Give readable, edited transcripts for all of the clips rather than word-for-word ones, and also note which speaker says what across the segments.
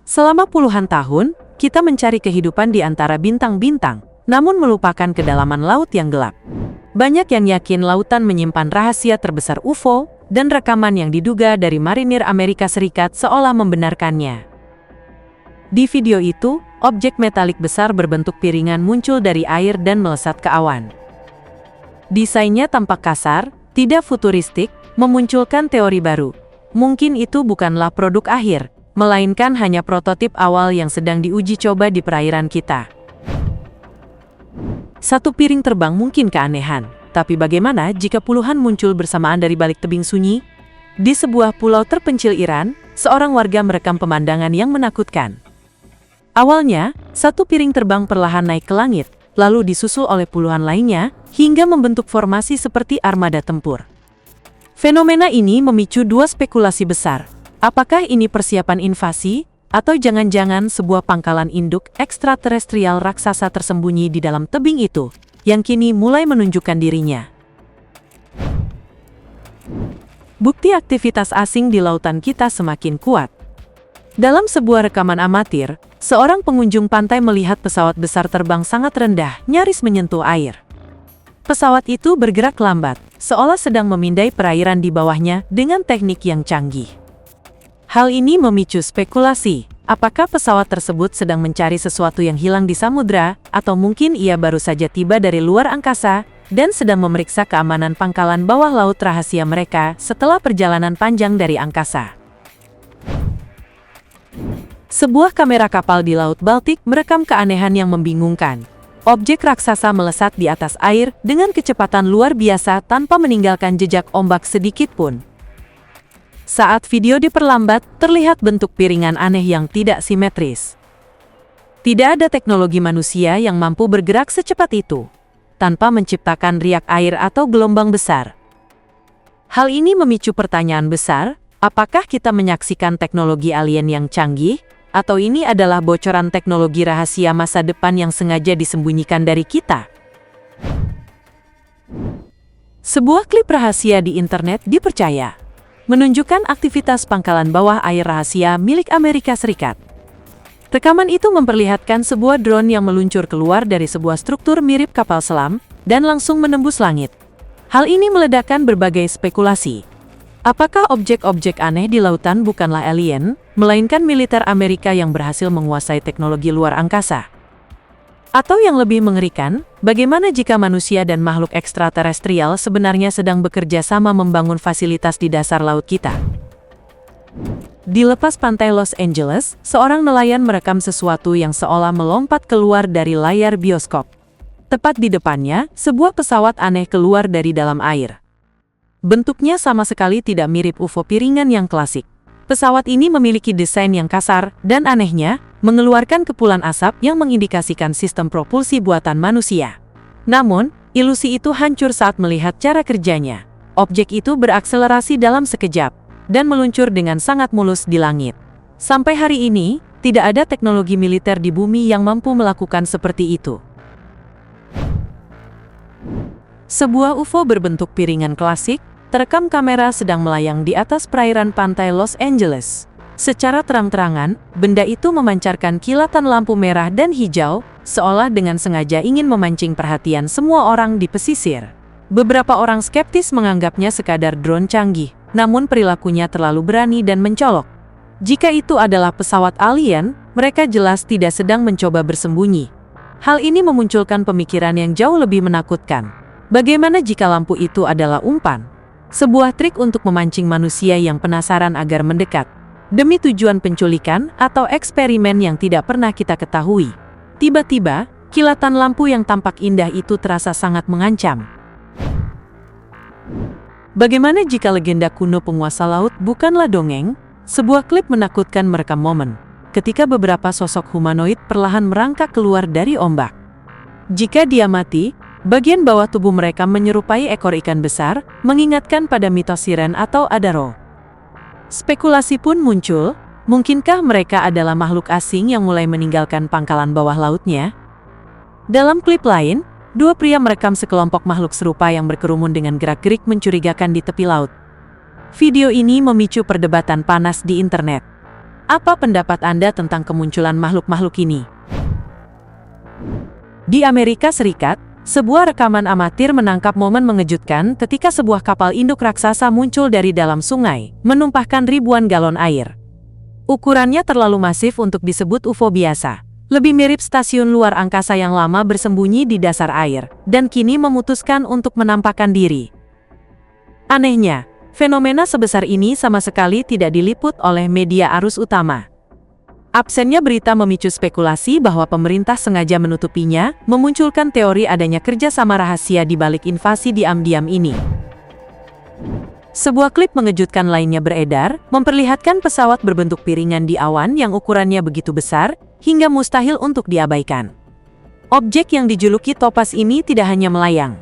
Speaker 1: Selama puluhan tahun, kita mencari kehidupan di antara bintang-bintang, namun melupakan kedalaman laut yang gelap. Banyak yang yakin lautan menyimpan rahasia terbesar UFO, dan rekaman yang diduga dari marinir Amerika Serikat seolah membenarkannya. Di video itu, objek metalik besar berbentuk piringan muncul dari air dan melesat ke awan. Desainnya tampak kasar, tidak futuristik, memunculkan teori baru. Mungkin itu bukanlah produk akhir, melainkan hanya prototip awal yang sedang diuji coba di perairan kita. Satu piring terbang mungkin keanehan, tapi bagaimana jika puluhan muncul bersamaan dari balik tebing sunyi? Di sebuah pulau terpencil Iran, seorang warga merekam pemandangan yang menakutkan. Awalnya, satu piring terbang perlahan naik ke langit, lalu disusul oleh puluhan lainnya, hingga membentuk formasi seperti armada tempur. Fenomena ini memicu dua spekulasi besar. Apakah ini persiapan invasi, atau jangan-jangan sebuah pangkalan induk ekstraterestrial raksasa tersembunyi di dalam tebing itu, yang kini mulai menunjukkan dirinya? Bukti aktivitas asing di lautan kita semakin kuat. Dalam sebuah rekaman amatir, seorang pengunjung pantai melihat pesawat besar terbang sangat rendah, nyaris menyentuh air. Pesawat itu bergerak lambat, seolah sedang memindai perairan di bawahnya dengan teknik yang canggih. Hal ini memicu spekulasi, apakah pesawat tersebut sedang mencari sesuatu yang hilang di samudra, atau mungkin ia baru saja tiba dari luar angkasa, dan sedang memeriksa keamanan pangkalan bawah laut rahasia mereka setelah perjalanan panjang dari angkasa. Sebuah kamera kapal di Laut Baltik merekam keanehan yang membingungkan. Objek raksasa melesat di atas air dengan kecepatan luar biasa tanpa meninggalkan jejak ombak sedikit pun. Saat video diperlambat, terlihat bentuk piringan aneh yang tidak simetris. Tidak ada teknologi manusia yang mampu bergerak secepat itu, tanpa menciptakan riak air atau gelombang besar. Hal ini memicu pertanyaan besar, apakah kita menyaksikan teknologi alien yang canggih? Atau ini adalah bocoran teknologi rahasia masa depan yang sengaja disembunyikan dari kita? Sebuah klip rahasia di internet dipercaya menunjukkan aktivitas pangkalan bawah air rahasia milik Amerika Serikat. Rekaman itu memperlihatkan sebuah drone yang meluncur keluar dari sebuah struktur mirip kapal selam dan langsung menembus langit. Hal ini meledakkan berbagai spekulasi. Apakah objek-objek aneh di lautan bukanlah alien, melainkan militer Amerika yang berhasil menguasai teknologi luar angkasa? Atau yang lebih mengerikan, bagaimana jika manusia dan makhluk ekstraterestrial sebenarnya sedang bekerja sama membangun fasilitas di dasar laut kita? Di lepas pantai Los Angeles, seorang nelayan merekam sesuatu yang seolah melompat keluar dari layar bioskop. Tepat di depannya, sebuah pesawat aneh keluar dari dalam air. Bentuknya sama sekali tidak mirip UFO piringan yang klasik. Pesawat ini memiliki desain yang kasar, dan anehnya, mengeluarkan kepulan asap yang mengindikasikan sistem propulsi buatan manusia. Namun, ilusi itu hancur saat melihat cara kerjanya. Objek itu berakselerasi dalam sekejap, dan meluncur dengan sangat mulus di langit. Sampai hari ini, tidak ada teknologi militer di bumi yang mampu melakukan seperti itu. Sebuah UFO berbentuk piringan klasik, terekam kamera sedang melayang di atas perairan pantai Los Angeles. Secara terang-terangan, benda itu memancarkan kilatan lampu merah dan hijau, seolah dengan sengaja ingin memancing perhatian semua orang di pesisir. Beberapa orang skeptis menganggapnya sekadar drone canggih, namun perilakunya terlalu berani dan mencolok. Jika itu adalah pesawat alien, mereka jelas tidak sedang mencoba bersembunyi. Hal ini memunculkan pemikiran yang jauh lebih menakutkan. Bagaimana jika lampu itu adalah umpan? Sebuah trik untuk memancing manusia yang penasaran agar mendekat, demi tujuan penculikan atau eksperimen yang tidak pernah kita ketahui. Tiba-tiba, kilatan lampu yang tampak indah itu terasa sangat mengancam. Bagaimana jika legenda kuno penguasa laut bukanlah dongeng? Sebuah klip menakutkan merekam momen ketika beberapa sosok humanoid perlahan merangkak keluar dari ombak. Jika dia mati, bagian bawah tubuh mereka menyerupai ekor ikan besar, mengingatkan pada mitos siren atau Adaro. Spekulasi pun muncul, mungkinkah mereka adalah makhluk asing yang mulai meninggalkan pangkalan bawah lautnya? Dalam klip lain, dua pria merekam sekelompok makhluk serupa yang berkerumun dengan gerak-gerik mencurigakan di tepi laut. Video ini memicu perdebatan panas di internet. Apa pendapat Anda tentang kemunculan makhluk-makhluk ini? Di Amerika Serikat, sebuah rekaman amatir menangkap momen mengejutkan ketika sebuah kapal induk raksasa muncul dari dalam sungai, menumpahkan ribuan galon air. Ukurannya terlalu masif untuk disebut UFO biasa. Lebih mirip stasiun luar angkasa yang lama bersembunyi di dasar air, dan kini memutuskan untuk menampakkan diri. Anehnya, fenomena sebesar ini sama sekali tidak diliput oleh media arus utama. Absennya berita memicu spekulasi bahwa pemerintah sengaja menutupinya, memunculkan teori adanya kerjasama rahasia di balik invasi diam-diam ini. Sebuah klip mengejutkan lainnya beredar, memperlihatkan pesawat berbentuk piringan di awan yang ukurannya begitu besar, hingga mustahil untuk diabaikan. Objek yang dijuluki topas ini tidak hanya melayang.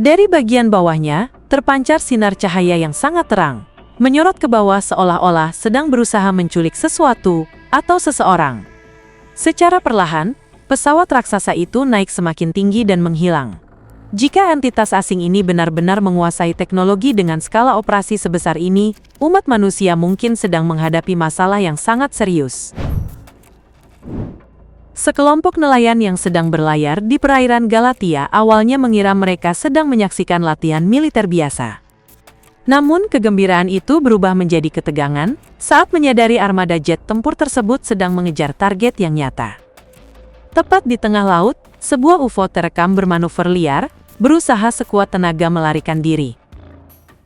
Speaker 1: Dari bagian bawahnya, terpancar sinar cahaya yang sangat terang, menyorot ke bawah seolah-olah sedang berusaha menculik sesuatu atau seseorang. Secara perlahan, pesawat raksasa itu naik semakin tinggi dan menghilang. Jika entitas asing ini benar-benar menguasai teknologi dengan skala operasi sebesar ini, umat manusia mungkin sedang menghadapi masalah yang sangat serius. Sekelompok nelayan yang sedang berlayar di perairan Galatia awalnya mengira mereka sedang menyaksikan latihan militer biasa. Namun kegembiraan itu berubah menjadi ketegangan saat menyadari armada jet tempur tersebut sedang mengejar target yang nyata. Tepat di tengah laut, sebuah UFO terekam bermanuver liar, berusaha sekuat tenaga melarikan diri.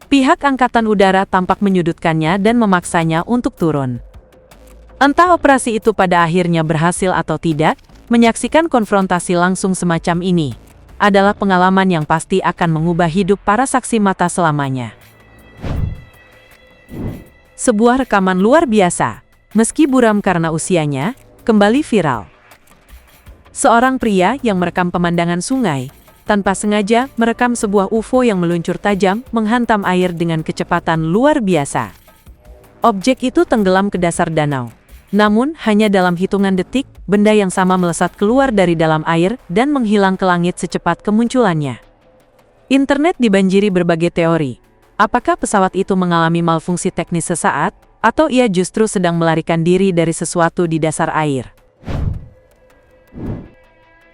Speaker 1: Pihak angkatan udara tampak menyudutkannya dan memaksanya untuk turun. Entah operasi itu pada akhirnya berhasil atau tidak, menyaksikan konfrontasi langsung semacam ini adalah pengalaman yang pasti akan mengubah hidup para saksi mata selamanya. Sebuah rekaman luar biasa, meski buram karena usianya, kembali viral. Seorang pria yang merekam pemandangan sungai, tanpa sengaja merekam sebuah UFO yang meluncur tajam menghantam air dengan kecepatan luar biasa. Objek itu tenggelam ke dasar danau. Namun, hanya dalam hitungan detik, benda yang sama melesat keluar dari dalam air dan menghilang ke langit secepat kemunculannya. Internet dibanjiri berbagai teori. Apakah pesawat itu mengalami malfungsi teknis sesaat, atau ia justru sedang melarikan diri dari sesuatu di dasar air?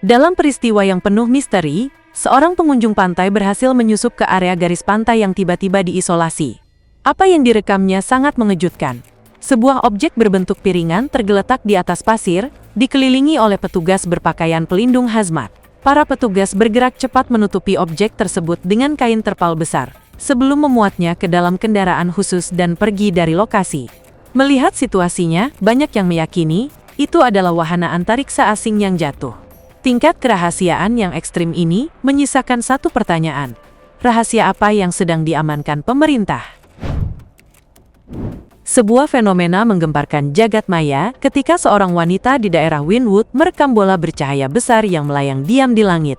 Speaker 1: Dalam peristiwa yang penuh misteri, seorang pengunjung pantai berhasil menyusup ke area garis pantai yang tiba-tiba diisolasi. Apa yang direkamnya sangat mengejutkan. Sebuah objek berbentuk piringan tergeletak di atas pasir, dikelilingi oleh petugas berpakaian pelindung hazmat. Para petugas bergerak cepat menutupi objek tersebut dengan kain terpal besar, sebelum memuatnya ke dalam kendaraan khusus dan pergi dari lokasi. Melihat situasinya, banyak yang meyakini itu adalah wahana antariksa asing yang jatuh. Tingkat kerahasiaan yang ekstrim ini menyisakan satu pertanyaan. Rahasia apa yang sedang diamankan pemerintah? Sebuah fenomena menggemparkan jagat maya ketika seorang wanita di daerah Wynwood merekam bola bercahaya besar yang melayang diam di langit.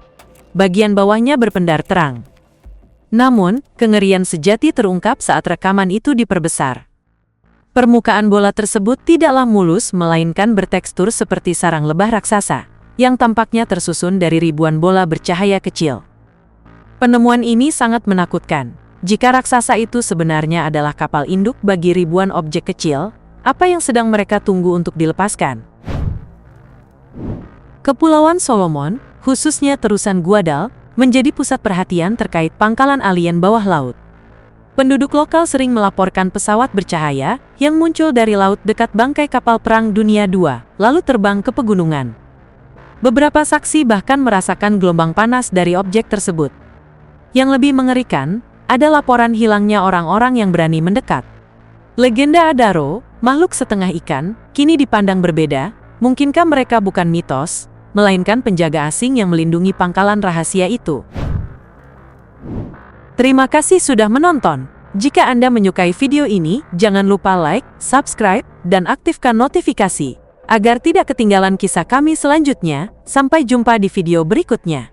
Speaker 1: Bagian bawahnya berpendar terang. Namun, kengerian sejati terungkap saat rekaman itu diperbesar. Permukaan bola tersebut tidaklah mulus melainkan bertekstur seperti sarang lebah raksasa, yang tampaknya tersusun dari ribuan bola bercahaya kecil. Penemuan ini sangat menakutkan. Jika raksasa itu sebenarnya adalah kapal induk bagi ribuan objek kecil, apa yang sedang mereka tunggu untuk dilepaskan? Kepulauan Solomon, khususnya terusan Guadal, menjadi pusat perhatian terkait pangkalan alien bawah laut. Penduduk lokal sering melaporkan pesawat bercahaya yang muncul dari laut dekat bangkai kapal Perang Dunia II, lalu terbang ke pegunungan. Beberapa saksi bahkan merasakan gelombang panas dari objek tersebut. Yang lebih mengerikan, ada laporan hilangnya orang-orang yang berani mendekat. Legenda Adaro, makhluk setengah ikan, kini dipandang berbeda. Mungkinkah mereka bukan mitos, melainkan penjaga asing yang melindungi pangkalan rahasia itu? Terima kasih sudah menonton. Jika Anda menyukai video ini, jangan lupa like, subscribe, dan aktifkan notifikasi, agar tidak ketinggalan kisah kami selanjutnya. Sampai jumpa di video berikutnya.